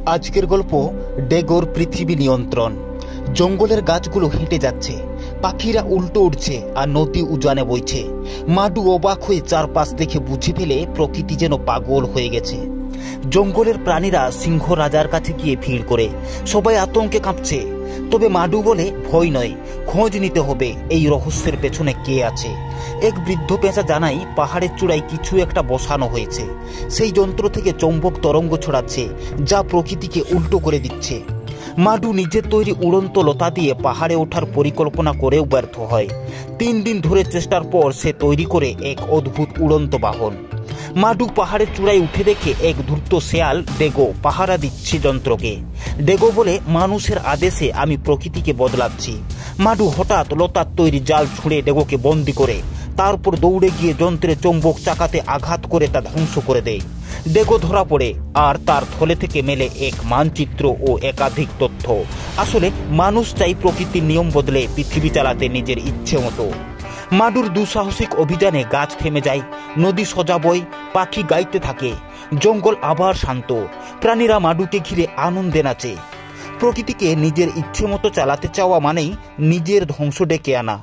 আজকের গল্প ডেগোর পৃথিবী নিয়ন্ত্রণ। জঙ্গলের গাছগুলো হেঁটে যাচ্ছে, পাখিরা উল্টো উঠছে আর নদী উজানে বইছে। মাডু অবাক হয়ে চারপাশ দেখে বুঝে ফেলে প্রকৃতি যেন পাগল হয়ে গেছে। জঙ্গলের প্রাণীরা সিংহ রাজার কাছে গিয়ে ভিড় করে, সবাই আতঙ্কে কাঁপছে। তবে মাডু বলে, ভয় নয়, খোঁজ নিতে হবে এই রহস্যের পেছনে কে আছে। এক বৃদ্ধ পেঁচা জানাই পাহাড়ের চূড়ায় কিছু একটা বসানো হয়েছে। সেই যন্ত্র থেকে চৌম্বক তরঙ্গ ছড়াচ্ছে, যা প্রকৃতিকে উল্টো করে দিচ্ছে। মাডু নিজের তৈরি উড়ন্ত লতা দিয়ে পাহাড়ে ওঠার পরিকল্পনা করেও ব্যর্থ হয়। 3 দিন ধরে চেষ্টার পর সে তৈরি করে এক অদ্ভুত উড়ন্ত বাহন। মাডু পাহাড়ের চূড়ায় উঠে দেখে এক ধূর্ত শেয়াল ডেগো পাহারা দিচ্ছে যন্ত্রকে। ডেগো বলে, মানুষের আদেশে আমি প্রকৃতিকে বদলাচ্ছি। মাডু হঠাৎ লতার তৈরি জাল ছুঁড়ে ডেগোকে বন্দি করে, তারপর দৌড়ে গিয়ে যন্ত্রের চৌম্বক চাকাতে আঘাত করে তা ধ্বংস করে দেয়। ডেগো ধরা পড়ে, আর তার থলে থেকে মেলে এক মানচিত্র ও একাধিক তথ্য। আসলে মানুষ চাই প্রকৃতির নিয়ম বদলে পৃথিবী চালাতে নিজের ইচ্ছে মতো। মাডুর দুঃসাহসিক অভিযানে গাছ থেমে যায়, নদী সোজা বয়, পাখি গাইতে থাকে, জঙ্গল আবার শান্ত। প্রাণীরা মাডুকে ঘিরে আনন্দে নাচে। প্রকৃতিকে নিজের ইচ্ছে মতো চালাতে চাওয়া মানেই নিজের ধ্বংস ডেকে আনা।